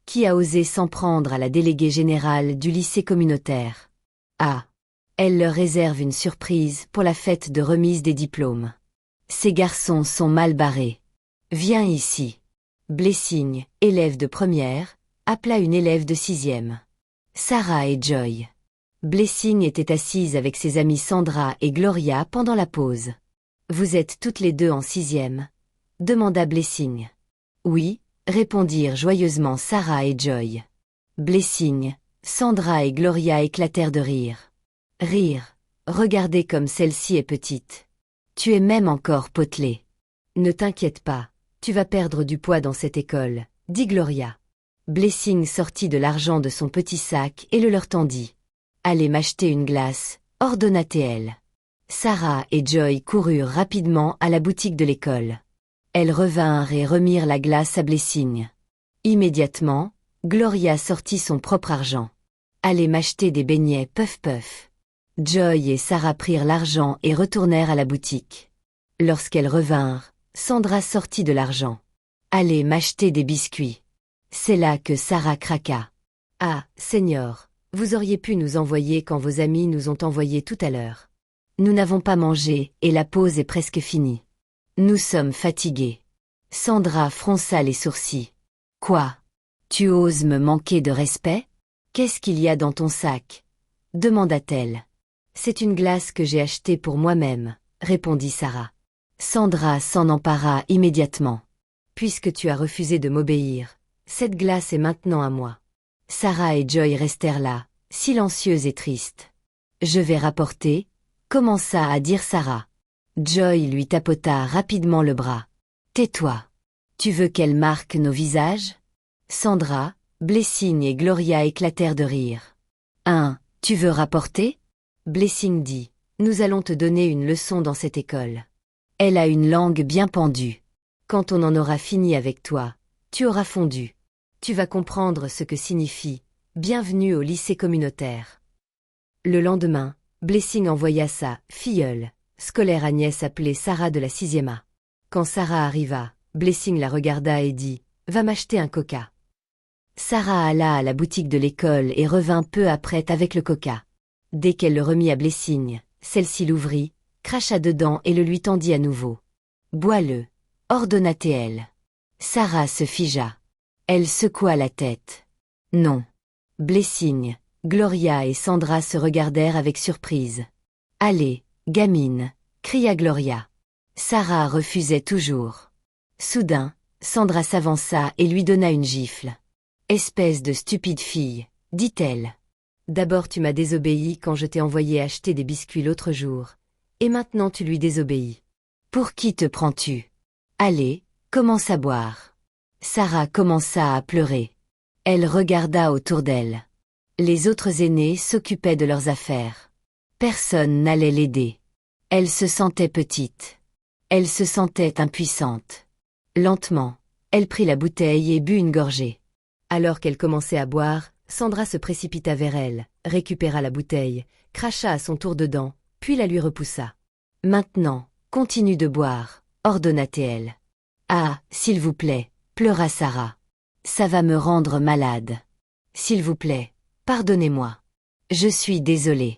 Qui a osé s'en prendre à la déléguée générale du lycée communautaire? Ah! Elle leur réserve une surprise pour la fête de remise des diplômes. Ces garçons sont mal barrés. Viens ici. Blessing, élève de première, appela une élève de sixième. Sarah et Joy. Blessing était assise avec ses amies Sandra et Gloria pendant la pause. Vous êtes toutes les deux en sixième? Demanda Blessing. Oui, répondirent joyeusement Sarah et Joy. Blessing, Sandra et Gloria éclatèrent de rire. Rire, regardez comme celle-ci est petite. Tu es même encore potelée. Ne t'inquiète pas, tu vas perdre du poids dans cette école, dit Gloria. Blessing sortit de l'argent de son petit sac et le leur tendit. Allez m'acheter une glace, ordonna-t-elle. Sarah et Joy coururent rapidement à la boutique de l'école. Elles revinrent et remirent la glace à Blessing. Immédiatement, Gloria sortit son propre argent. Allez m'acheter des beignets puff puff. Joy et Sarah prirent l'argent et retournèrent à la boutique. Lorsqu'elles revinrent, Sandra sortit de l'argent. Allez m'acheter des biscuits. C'est là que Sarah craqua. Ah, Seigneur, vous auriez pu nous envoyer quand vos amis nous ont envoyés tout à l'heure. Nous n'avons pas mangé et la pause est presque finie. Nous sommes fatigués. Sandra fronça les sourcils. Quoi? Tu oses me manquer de respect? Qu'est-ce qu'il y a dans ton sac? Demanda-t-elle. C'est une glace que j'ai achetée pour moi-même, répondit Sarah. Sandra s'en empara immédiatement. Puisque tu as refusé de m'obéir, cette glace est maintenant à moi. Sarah et Joy restèrent là, silencieuses et tristes. Je vais rapporter, commença à dire Sarah. Joy lui tapota rapidement le bras. Tais-toi. Tu veux qu'elle marque nos visages? Sandra, Blessing et Gloria éclatèrent de rire. Tu veux rapporter? Blessing dit, nous allons te donner une leçon dans cette école. Elle a une langue bien pendue. Quand on en aura fini avec toi, tu auras fondu. Tu vas comprendre ce que signifie « Bienvenue au lycée communautaire ». Le lendemain, Blessing envoya sa « filleule » scolaire à nièce appelée Sarah de la 6e A. Quand Sarah arriva, Blessing la regarda et dit « Va m'acheter un coca ». Sarah alla à la boutique de l'école et revint peu après avec le coca. Dès qu'elle le remit à Blessing, celle-ci l'ouvrit, cracha dedans et le lui tendit à nouveau. « Bois-le », ordonna-t-elle. Sarah se figea. Elle secoua la tête. « Non. » Blessing, Gloria et Sandra se regardèrent avec surprise. « Allez, gamine », cria Gloria. Sarah refusait toujours. Soudain, Sandra s'avança et lui donna une gifle. « Espèce de stupide fille », dit-elle. D'abord tu m'as désobéi quand je t'ai envoyé acheter des biscuits l'autre jour, et maintenant tu lui désobéis. Pour qui te prends-tu? Allez, commence à boire. Sarah commença à pleurer. Elle regarda autour d'elle. Les autres aînés s'occupaient de leurs affaires. Personne n'allait l'aider. Elle se sentait petite. Elle se sentait impuissante. Lentement, elle prit la bouteille et but une gorgée. Alors qu'elle commençait à boire, Sandra se précipita vers elle, récupéra la bouteille, cracha à son tour dedans, puis la lui repoussa. « Maintenant, continue de boire », ordonna-t-elle. « Ah, s'il vous plaît », pleura Sarah. « Ça va me rendre malade. S'il vous plaît, pardonnez-moi. Je suis désolée. »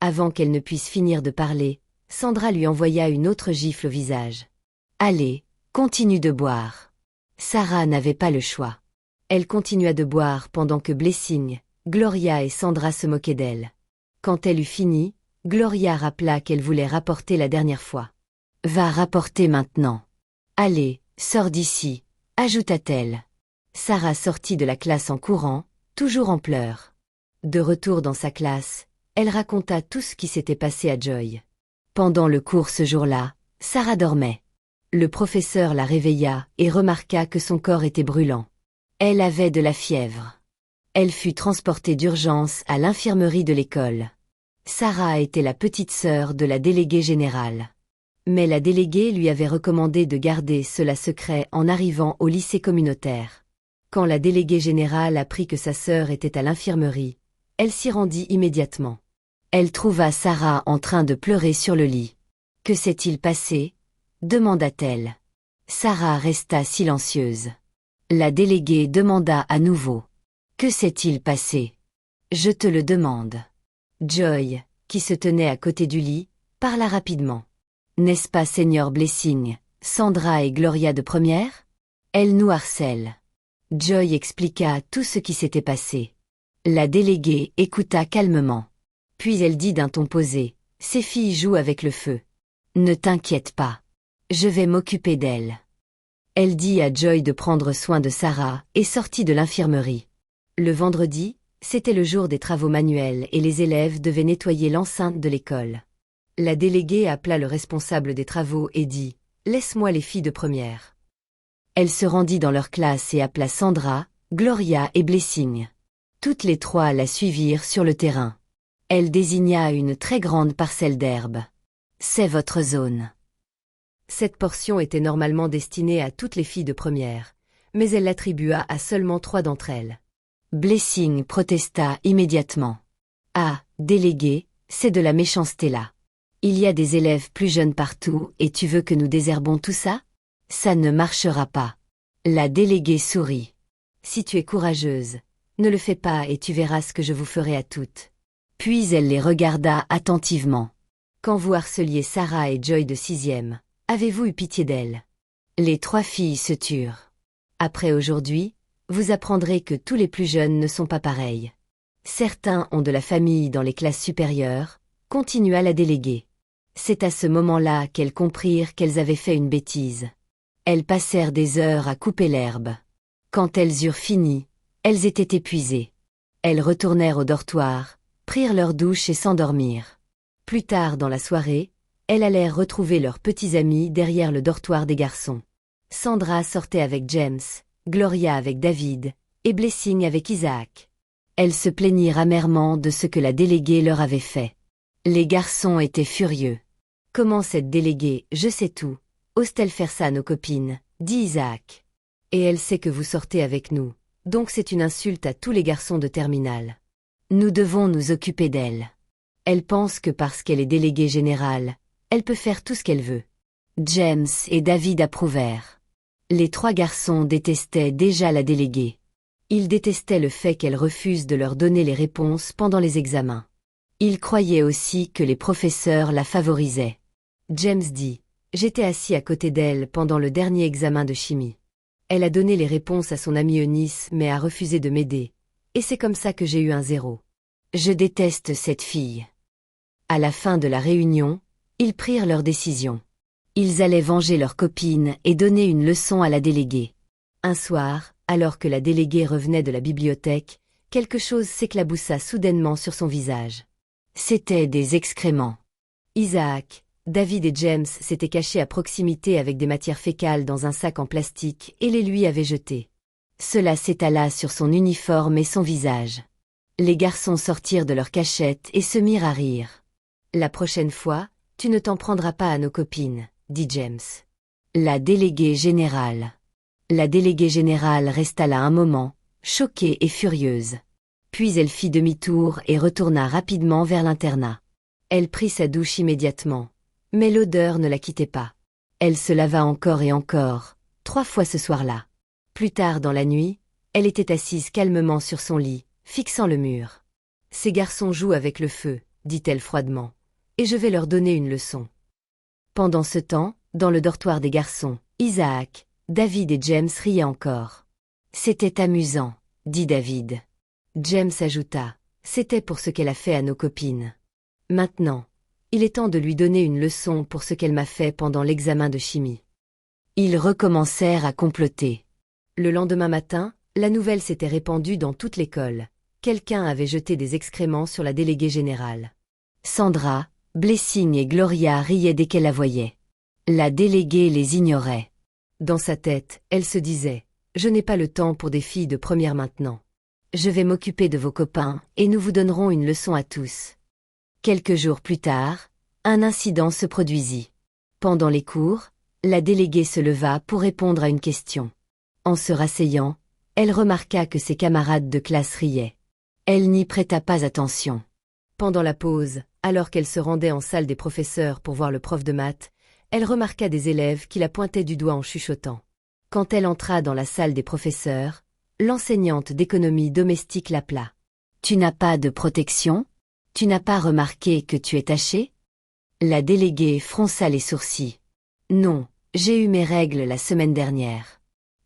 Avant qu'elle ne puisse finir de parler, Sandra lui envoya une autre gifle au visage. « Allez, continue de boire. » Sarah n'avait pas le choix. Elle continua de boire pendant que Blessing, Gloria et Sandra se moquaient d'elle. Quand elle eut fini, Gloria rappela qu'elle voulait rapporter la dernière fois. « Va rapporter maintenant. Allez, sors d'ici », ajouta-t-elle. Sarah sortit de la classe en courant, toujours en pleurs. De retour dans sa classe, elle raconta tout ce qui s'était passé à Joy. Pendant le cours ce jour-là, Sarah dormait. Le professeur la réveilla et remarqua que son corps était brûlant. Elle avait de la fièvre. Elle fut transportée d'urgence à l'infirmerie de l'école. Sarah était la petite sœur de la déléguée générale. Mais la déléguée lui avait recommandé de garder cela secret en arrivant au lycée communautaire. Quand la déléguée générale apprit que sa sœur était à l'infirmerie, elle s'y rendit immédiatement. Elle trouva Sarah en train de pleurer sur le lit. « Que s'est-il passé ?» demanda-t-elle. Sarah resta silencieuse. La déléguée demanda à nouveau. Que s'est-il passé? Je te le demande. Joy, qui se tenait à côté du lit, parla rapidement. N'est-ce pas Seigneur Blessing, Sandra et Gloria de première? Elles nous harcèlent. Joy expliqua tout ce qui s'était passé. La déléguée écouta calmement. Puis elle dit d'un ton posé, « Ces filles jouent avec le feu. Ne t'inquiète pas. Je vais m'occuper d'elles. » Elle dit à Joy de prendre soin de Sarah et sortit de l'infirmerie. Le vendredi, c'était le jour des travaux manuels et les élèves devaient nettoyer l'enceinte de l'école. La déléguée appela le responsable des travaux et dit « Laisse-moi les filles de première. » Elle se rendit dans leur classe et appela Sandra, Gloria et Blessing. Toutes les trois la suivirent sur le terrain. Elle désigna une très grande parcelle d'herbe. « C'est votre zone. » Cette portion était normalement destinée à toutes les filles de première, mais elle l'attribua à seulement 3 d'entre elles. Blessing protesta immédiatement. « Ah, délégué, c'est de la méchanceté là. Il y a des élèves plus jeunes partout et tu veux que nous désherbons tout ça? Ça ne marchera pas. » La déléguée sourit. « Si tu es courageuse, ne le fais pas et tu verras ce que je vous ferai à toutes. » Puis elle les regarda attentivement. « Quand vous harceliez Sarah et Joy de 6e, avez-vous eu pitié d'elles? » Les 3 filles se turent. « Après aujourd'hui, vous apprendrez que tous les plus jeunes ne sont pas pareils. Certains ont de la famille dans les classes supérieures, » continua la déléguée. C'est à ce moment-là qu'elles comprirent qu'elles avaient fait une bêtise. Elles passèrent des heures à couper l'herbe. Quand elles eurent fini, elles étaient épuisées. Elles retournèrent au dortoir, prirent leur douche et s'endormirent. Plus tard dans la soirée, elles allèrent retrouver leurs petits amis derrière le dortoir des garçons. Sandra sortait avec James, Gloria avec David, et Blessing avec Isaac. Elles se plaignirent amèrement de ce que la déléguée leur avait fait. Les garçons étaient furieux. « Comment cette déléguée, je sais tout, ose-t-elle faire ça à nos copines ?» dit Isaac. « Et elle sait que vous sortez avec nous, donc c'est une insulte à tous les garçons de terminale. Nous devons nous occuper d'elle. Elle pense que parce qu'elle est déléguée générale, elle peut faire tout ce qu'elle veut. » James et David approuvèrent. Les 3 garçons détestaient déjà la déléguée. Ils détestaient le fait qu'elle refuse de leur donner les réponses pendant les examens. Ils croyaient aussi que les professeurs la favorisaient. James dit « J'étais assis à côté d'elle pendant le dernier examen de chimie. Elle a donné les réponses à son amie Eunice mais a refusé de m'aider. Et c'est comme ça que j'ai eu un 0. Je déteste cette fille. » À la fin de la réunion, ils prirent leur décision. Ils allaient venger leur copine et donner une leçon à la déléguée. Un soir, alors que la déléguée revenait de la bibliothèque, quelque chose s'éclaboussa soudainement sur son visage. C'étaient des excréments. Isaac, David et James s'étaient cachés à proximité avec des matières fécales dans un sac en plastique et les lui avaient jetés. Cela s'étala sur son uniforme et son visage. Les garçons sortirent de leur cachette et se mirent à rire. « La prochaine fois, tu ne t'en prendras pas à nos copines, » dit James. La déléguée générale. La déléguée générale resta là un moment, choquée et furieuse. Puis elle fit demi-tour et retourna rapidement vers l'internat. Elle prit sa douche immédiatement, mais l'odeur ne la quittait pas. Elle se lava encore et encore, 3 fois ce soir-là. Plus tard dans la nuit, elle était assise calmement sur son lit, fixant le mur. « Ces garçons jouent avec le feu, » dit-elle froidement, « et je vais leur donner une leçon. » Pendant ce temps, dans le dortoir des garçons, Isaac, David et James riaient encore. « C'était amusant, » dit David. James ajouta, « C'était pour ce qu'elle a fait à nos copines. Maintenant, il est temps de lui donner une leçon pour ce qu'elle m'a fait pendant l'examen de chimie. » Ils recommencèrent à comploter. Le lendemain matin, la nouvelle s'était répandue dans toute l'école. Quelqu'un avait jeté des excréments sur la déléguée générale. Sandra, Blessing et Gloria riaient dès qu'elle la voyait. La déléguée les ignorait. Dans sa tête, elle se disait « Je n'ai pas le temps pour des filles de première maintenant. Je vais m'occuper de vos copains et nous vous donnerons une leçon à tous. » Quelques jours plus tard, un incident se produisit. Pendant les cours, la déléguée se leva pour répondre à une question. En se rasseyant, elle remarqua que ses camarades de classe riaient. Elle n'y prêta pas attention. Pendant la pause, alors qu'elle se rendait en salle des professeurs pour voir le prof de maths, elle remarqua des élèves qui la pointaient du doigt en chuchotant. Quand elle entra dans la salle des professeurs, l'enseignante d'économie domestique l'appela. « Tu n'as pas de protection? Tu n'as pas remarqué que tu es tachée ?» La déléguée fronça les sourcils. « Non, j'ai eu mes règles la semaine dernière.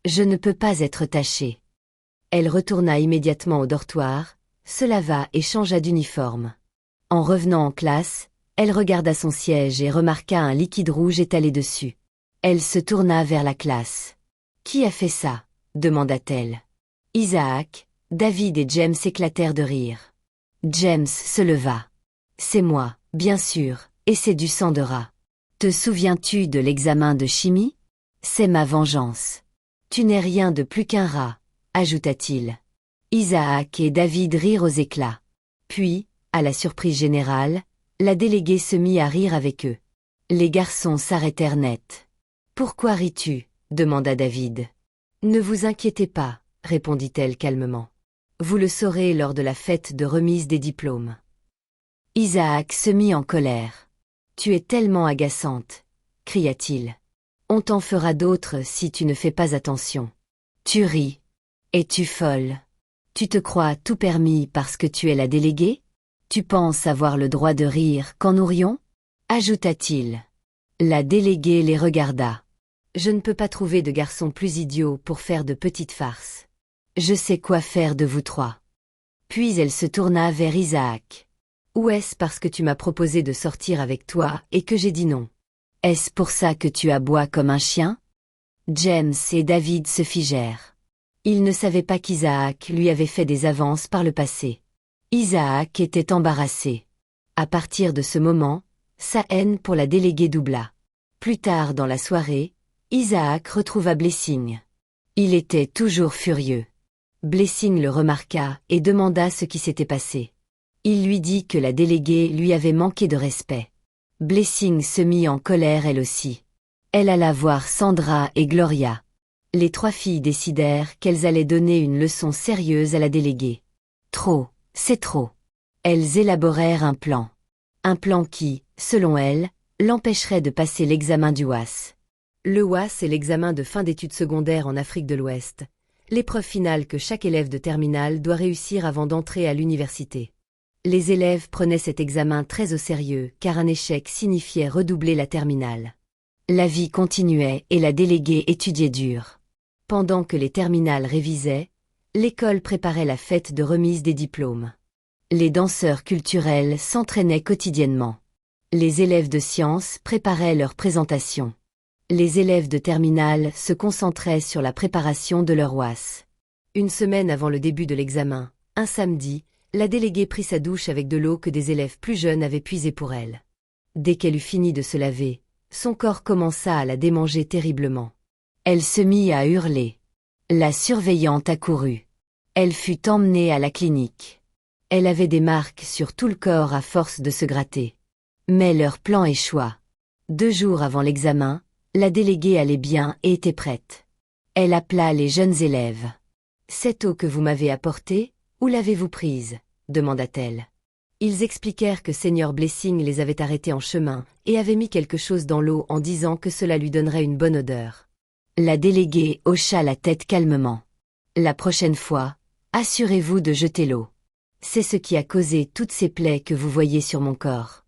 Je ne peux pas être tachée. » Elle retourna immédiatement au dortoir, se lava et changea d'uniforme. En revenant en classe, elle regarda son siège et remarqua un liquide rouge étalé dessus. Elle se tourna vers la classe. « Qui a fait ça ?» demanda-t-elle. Isaac, David et James éclatèrent de rire. James se leva. « C'est moi, bien sûr, et c'est du sang de rat. Te souviens-tu de l'examen de chimie? C'est ma vengeance. Tu n'es rien de plus qu'un rat, ajouta-t-il. Isaac et David rirent aux éclats. Puis, à la surprise générale, la déléguée se mit à rire avec eux. Les garçons s'arrêtèrent net. « Pourquoi ris-tu » demanda David. « Ne vous inquiétez pas, » répondit-elle calmement. « Vous le saurez lors de la fête de remise des diplômes. » Isaac se mit en colère. « Tu es tellement agaçante, » cria-t-il. « On t'en fera d'autres si tu ne fais pas attention. Tu ris. Es-tu folle? Tu te crois tout permis parce que tu es la déléguée? Tu penses avoir le droit de rire quand nous rions? » ajouta-t-il. La déléguée les regarda. « Je ne peux pas trouver de garçon plus idiot pour faire de petites farces. Je sais quoi faire de vous trois. » Puis elle se tourna vers Isaac. « Ou est-ce parce que tu m'as proposé de sortir avec toi et que j'ai dit non? Est-ce pour ça que tu aboies comme un chien? » James et David se figèrent. Ils ne savaient pas qu'Isaac lui avait fait des avances par le passé. Isaac était embarrassé. À partir de ce moment, sa haine pour la déléguée doubla. Plus tard dans la soirée, Isaac retrouva Blessing. Il était toujours furieux. Blessing le remarqua et demanda ce qui s'était passé. Il lui dit que la déléguée lui avait manqué de respect. Blessing se mit en colère elle aussi. Elle alla voir Sandra et Gloria. Les trois filles décidèrent qu'elles allaient donner une leçon sérieuse à la déléguée. Trop, c'est trop. Elles élaborèrent un plan. Un plan qui, selon elles, l'empêcherait de passer l'examen du WASS. Le WASS est l'examen de fin d'études secondaires en Afrique de l'Ouest, l'épreuve finale que chaque élève de terminale doit réussir avant d'entrer à l'université. Les élèves prenaient cet examen très au sérieux car un échec signifiait redoubler la terminale. La vie continuait et la déléguée étudiait dur. Pendant que les terminales révisaient, l'école préparait la fête de remise des diplômes. Les danseurs culturels s'entraînaient quotidiennement. Les élèves de sciences préparaient leurs présentations. Les élèves de terminale se concentraient sur la préparation de leur WASS. Une semaine avant le début de l'examen, un samedi, la déléguée prit sa douche avec de l'eau que des élèves plus jeunes avaient puisée pour elle. Dès qu'elle eut fini de se laver, son corps commença à la démanger terriblement. Elle se mit à hurler. La surveillante accourut. Elle fut emmenée à la clinique. Elle avait des marques sur tout le corps à force de se gratter. Mais leur plan échoua. 2 jours avant l'examen, la déléguée allait bien et était prête. Elle appela les jeunes élèves. « Cette eau que vous m'avez apportée, où l'avez-vous prise ?» demanda-t-elle. Ils expliquèrent que Seigneur Blessing les avait arrêtés en chemin et avait mis quelque chose dans l'eau en disant que cela lui donnerait une bonne odeur. La déléguée hocha la tête calmement. « La prochaine fois, assurez-vous de jeter l'eau. C'est ce qui a causé toutes ces plaies que vous voyez sur mon corps. »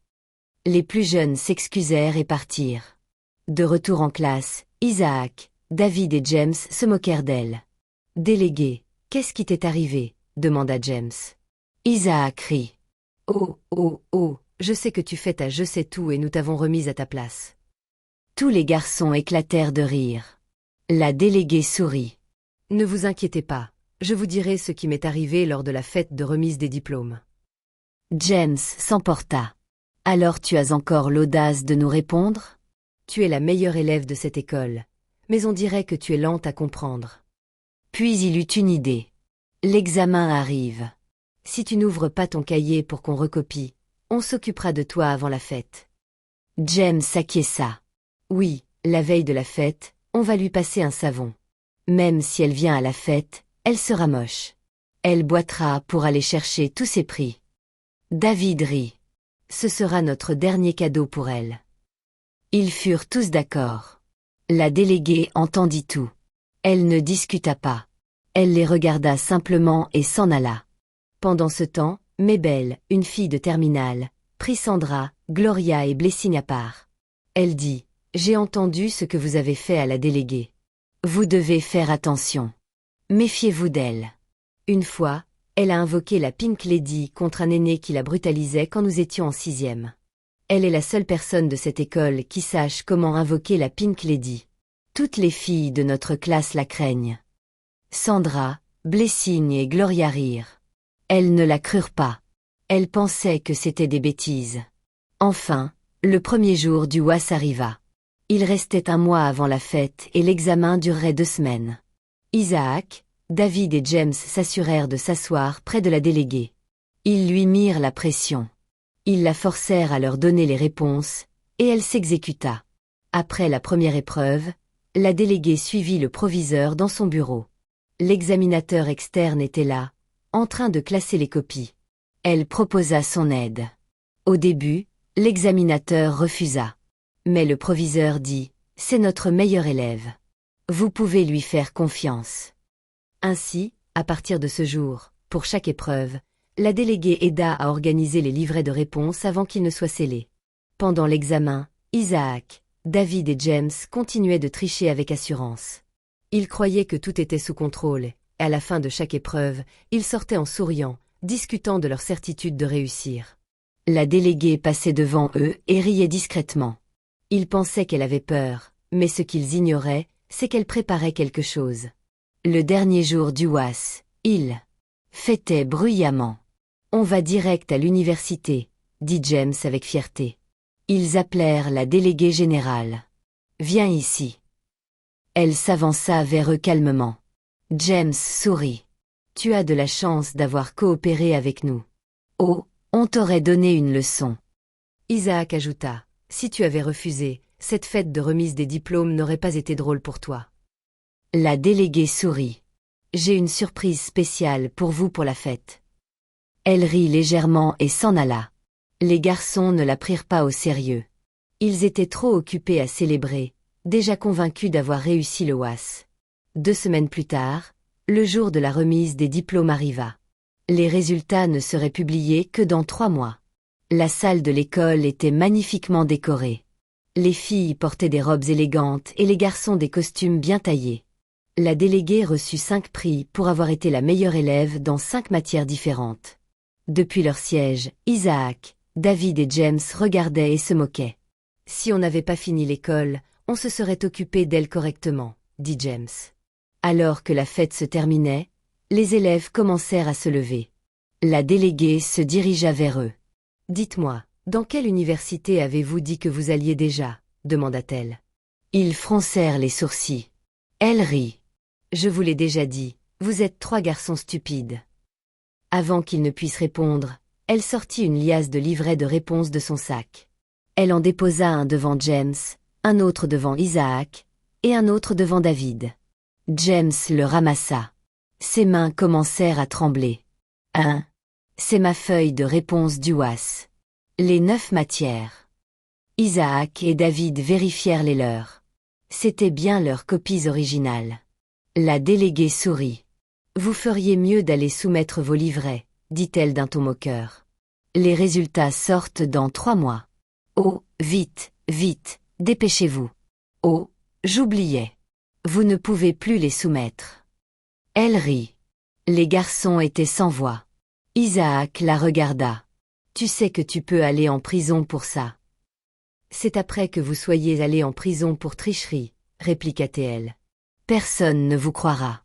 Les plus jeunes s'excusèrent et partirent. De retour en classe, Isaac, David et James se moquèrent d'elle. « Déléguée, qu'est-ce qui t'est arrivé ?» demanda James. Isaac rit. « Oh, oh, oh, je sais que tu fais ta je sais tout et nous t'avons remise à ta place. » Tous les garçons éclatèrent de rire. La déléguée sourit. « Ne vous inquiétez pas, je vous dirai ce qui m'est arrivé lors de la fête de remise des diplômes. » James s'emporta. « Alors tu as encore l'audace de nous répondre? Tu es la meilleure élève de cette école, mais on dirait que tu es lente à comprendre. » Puis il eut une idée. « L'examen arrive. Si tu n'ouvres pas ton cahier pour qu'on recopie, on s'occupera de toi avant la fête. » James s'acquiesça. « Oui, la veille de la fête, on va lui passer un savon. Même si elle vient à la fête, elle sera moche. Elle boitera pour aller chercher tous ses prix. » David rit. « Ce sera notre dernier cadeau pour elle. » Ils furent tous d'accord. La déléguée entendit tout. Elle ne discuta pas. Elle les regarda simplement et s'en alla. Pendant ce temps, Mabel, une fille de terminale, prit Sandra, Gloria et Blessing à part. Elle dit, « J'ai entendu ce que vous avez fait à la déléguée. Vous devez faire attention. Méfiez-vous d'elle. » Une fois, elle a invoqué la Pink Lady contre un aîné qui la brutalisait quand nous étions en 6e. Elle est la seule personne de cette école qui sache comment invoquer la Pink Lady. Toutes les filles de notre classe la craignent. Sandra, Blessing et Gloria rirent. Elles ne la crurent pas. Elles pensaient que c'était des bêtises. Enfin, le premier jour du WAS arriva. Il restait un mois avant la fête et l'examen durerait 2 semaines. Isaac, David et James s'assurèrent de s'asseoir près de la déléguée. Ils lui mirent la pression. Ils la forcèrent à leur donner les réponses, et elle s'exécuta. Après la première épreuve, la déléguée suivit le proviseur dans son bureau. L'examinateur externe était là, en train de classer les copies. Elle proposa son aide. Au début, l'examinateur refusa. Mais le proviseur dit, « C'est notre meilleur élève. Vous pouvez lui faire confiance. » Ainsi, à partir de ce jour, pour chaque épreuve, la déléguée aida à organiser les livrets de réponses avant qu'ils ne soient scellés. Pendant l'examen, Isaac, David et James continuaient de tricher avec assurance. Ils croyaient que tout était sous contrôle, et à la fin de chaque épreuve, ils sortaient en souriant, discutant de leur certitude de réussir. La déléguée passait devant eux et riait discrètement. Ils pensaient qu'elle avait peur, mais ce qu'ils ignoraient, c'est qu'elle préparait quelque chose. Le dernier jour du WAS, ils fêtaient bruyamment. « On va direct à l'université », dit James avec fierté. Ils appelèrent la déléguée générale. « Viens ici. » Elle s'avança vers eux calmement. James sourit. « Tu as de la chance d'avoir coopéré avec nous. Oh, on t'aurait donné une leçon. » Isaac ajouta. « Si tu avais refusé, cette fête de remise des diplômes n'aurait pas été drôle pour toi. » La déléguée sourit. « J'ai une surprise spéciale pour vous pour la fête. » Elle rit légèrement et s'en alla. Les garçons ne la prirent pas au sérieux. Ils étaient trop occupés à célébrer, déjà convaincus d'avoir réussi le WAS. 2 semaines plus tard, le jour de la remise des diplômes arriva. Les résultats ne seraient publiés que dans 3 mois. La salle de l'école était magnifiquement décorée. Les filles portaient des robes élégantes et les garçons des costumes bien taillés. La déléguée reçut 5 prix pour avoir été la meilleure élève dans 5 matières différentes. Depuis leur siège, Isaac, David et James regardaient et se moquaient. « Si on n'avait pas fini l'école, on se serait occupé d'elle correctement, » dit James. Alors que la fête se terminait, les élèves commencèrent à se lever. La déléguée se dirigea vers eux. « Dites-moi, dans quelle université avez-vous dit que vous alliez déjà ?» demanda-t-elle. Ils froncèrent les sourcils. Elle rit. « Je vous l'ai déjà dit, vous êtes 3 garçons stupides. » Avant qu'ils ne puissent répondre, elle sortit une liasse de livrets de réponses de son sac. Elle en déposa un devant James, un autre devant Isaac, et un autre devant David. James le ramassa. Ses mains commencèrent à trembler. « C'est ma feuille de réponse du WAS. Les 9 matières. » Isaac et David vérifièrent les leurs. C'étaient bien leurs copies originales. La déléguée sourit. « Vous feriez mieux d'aller soumettre vos livrets, » dit-elle d'un ton moqueur. « Les résultats sortent dans 3 mois. Oh, vite, vite, dépêchez-vous. Oh, j'oubliais. Vous ne pouvez plus les soumettre. » Elle rit. Les garçons étaient sans voix. Isaac la regarda. « Tu sais que tu peux aller en prison pour ça. »« C'est après que vous soyez allé en prison pour tricherie, » répliqua-t-elle. « Personne ne vous croira. »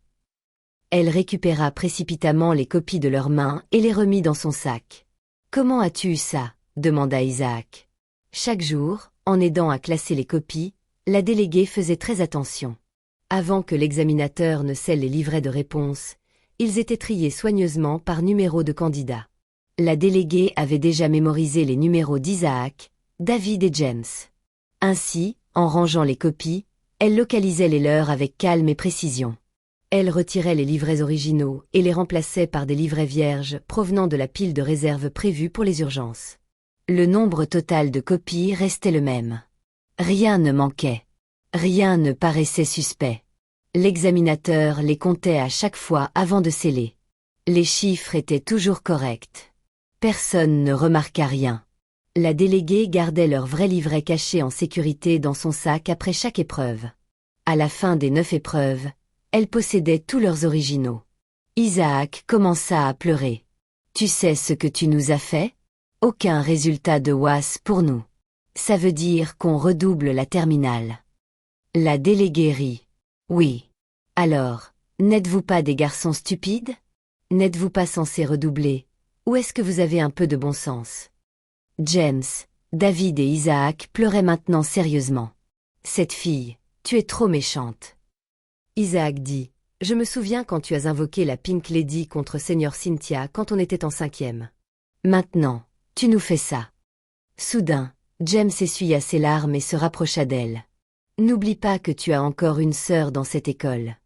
Elle récupéra précipitamment les copies de leurs mains et les remit dans son sac. « Comment as-tu eu ça ?» demanda Isaac. Chaque jour, en aidant à classer les copies, la déléguée faisait très attention. Avant que l'examinateur ne scelle les livrets de réponse, ils étaient triés soigneusement par numéro de candidat. La déléguée avait déjà mémorisé les numéros d'Isaac, David et James. Ainsi, en rangeant les copies, elle localisait les leurs avec calme et précision. Elle retirait les livrets originaux et les remplaçait par des livrets vierges provenant de la pile de réserve prévue pour les urgences. Le nombre total de copies restait le même. Rien ne manquait. Rien ne paraissait suspect. L'examinateur les comptait à chaque fois avant de sceller. Les chiffres étaient toujours corrects. Personne ne remarqua rien. La déléguée gardait leur vrai livret caché en sécurité dans son sac après chaque épreuve. À la fin des 9 épreuves, elle possédait tous leurs originaux. Isaac commença à pleurer. « Tu sais ce que tu nous as fait? Aucun résultat de WAS pour nous. Ça veut dire qu'on redouble la terminale. » La déléguée rit. « Oui. Alors, n'êtes-vous pas des garçons stupides? N'êtes-vous pas censés redoubler? Ou est-ce que vous avez un peu de bon sens? » James, David et Isaac pleuraient maintenant sérieusement. « Cette fille, tu es trop méchante. » Isaac dit, « Je me souviens quand tu as invoqué la Pink Lady contre Seigneur Cynthia quand on était en 5e. Maintenant, tu nous fais ça. » Soudain, James essuya ses larmes et se rapprocha d'elle. « N'oublie pas que tu as encore une sœur dans cette école.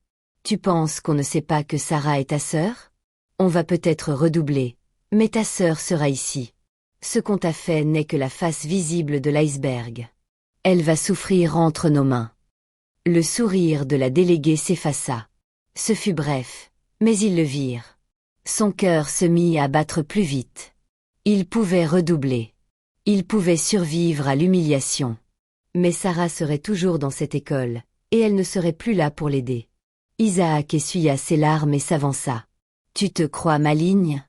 Tu penses qu'on ne sait pas que Sarah est ta sœur? On va peut-être redoubler, mais ta sœur sera ici. Ce qu'on t'a fait n'est que la face visible de l'iceberg. Elle va souffrir entre nos mains. » Le sourire de la déléguée s'effaça. Ce fut bref, mais ils le virent. Son cœur se mit à battre plus vite. Il pouvait redoubler. Il pouvait survivre à l'humiliation. Mais Sarah serait toujours dans cette école, et elle ne serait plus là pour l'aider. Isaac essuya ses larmes et s'avança. « Tu te crois maligne?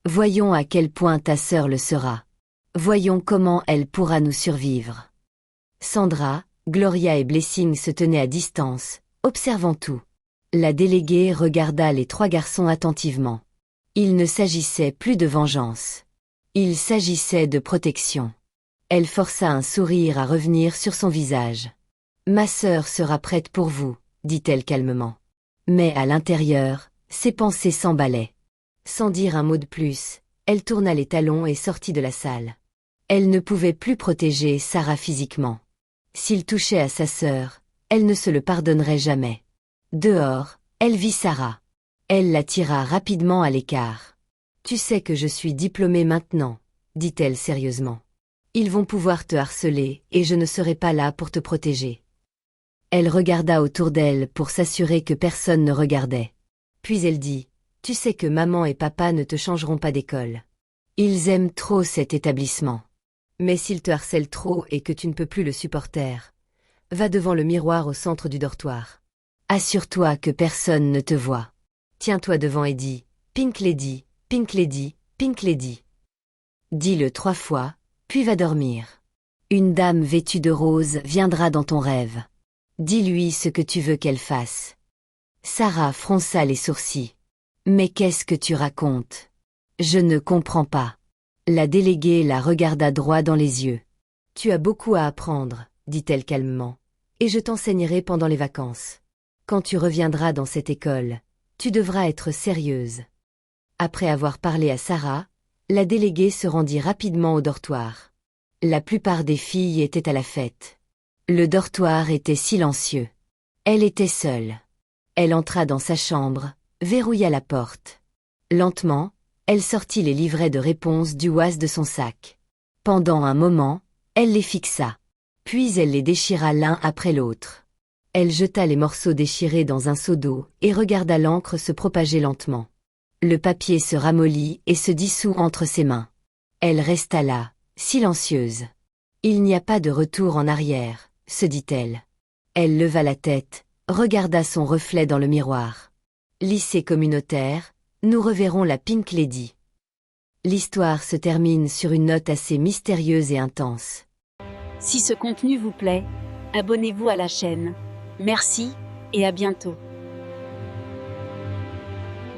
Voyons à quel point ta sœur le sera. Voyons comment elle pourra nous survivre. » Sandra, Gloria et Blessing se tenaient à distance, observant tout. La déléguée regarda les 3 garçons attentivement. Il ne s'agissait plus de vengeance. Il s'agissait de protection. Elle força un sourire à revenir sur son visage. « Ma sœur sera prête pour vous, » dit-elle calmement. Mais à l'intérieur, ses pensées s'emballaient. Sans dire un mot de plus, elle tourna les talons et sortit de la salle. Elle ne pouvait plus protéger Sarah physiquement. S'il touchait à sa sœur, elle ne se le pardonnerait jamais. Dehors, elle vit Sarah. Elle la tira rapidement à l'écart. « Tu sais que je suis diplômée maintenant, » dit-elle sérieusement. « Ils vont pouvoir te harceler et je ne serai pas là pour te protéger. » Elle regarda autour d'elle pour s'assurer que personne ne regardait. Puis elle dit, « Tu sais que maman et papa ne te changeront pas d'école. Ils aiment trop cet établissement. Mais s'ils te harcèlent trop et que tu ne peux plus le supporter, va devant le miroir au centre du dortoir. Assure-toi que personne ne te voit. Tiens-toi devant et dis, Pink Lady, Pink Lady, Pink Lady. Dis-le 3 fois, puis va dormir. Une dame vêtue de rose viendra dans ton rêve. Dis-lui ce que tu veux qu'elle fasse. » Sarah fronça les sourcils. « Mais qu'est-ce que tu racontes? Je ne comprends pas. » La déléguée la regarda droit dans les yeux. « Tu as beaucoup à apprendre, » dit-elle calmement, « et je t'enseignerai pendant les vacances. Quand tu reviendras dans cette école, tu devras être sérieuse. » Après avoir parlé à Sarah, la déléguée se rendit rapidement au dortoir. La plupart des filles étaient à la fête. Le dortoir était silencieux. Elle était seule. Elle entra dans sa chambre, verrouilla la porte. Lentement, elle sortit les livrets de réponse du WAS de son sac. Pendant un moment, elle les fixa. Puis elle les déchira l'un après l'autre. Elle jeta les morceaux déchirés dans un seau d'eau et regarda l'encre se propager lentement. Le papier se ramollit et se dissout entre ses mains. Elle resta là, silencieuse. « Il n'y a pas de retour en arrière, » se dit-elle. Elle leva la tête, regarda son reflet dans le miroir. Lycée communautaire, nous reverrons la Pink Lady. L'histoire se termine sur une note assez mystérieuse et intense. Si ce contenu vous plaît, abonnez-vous à la chaîne. Merci, et à bientôt.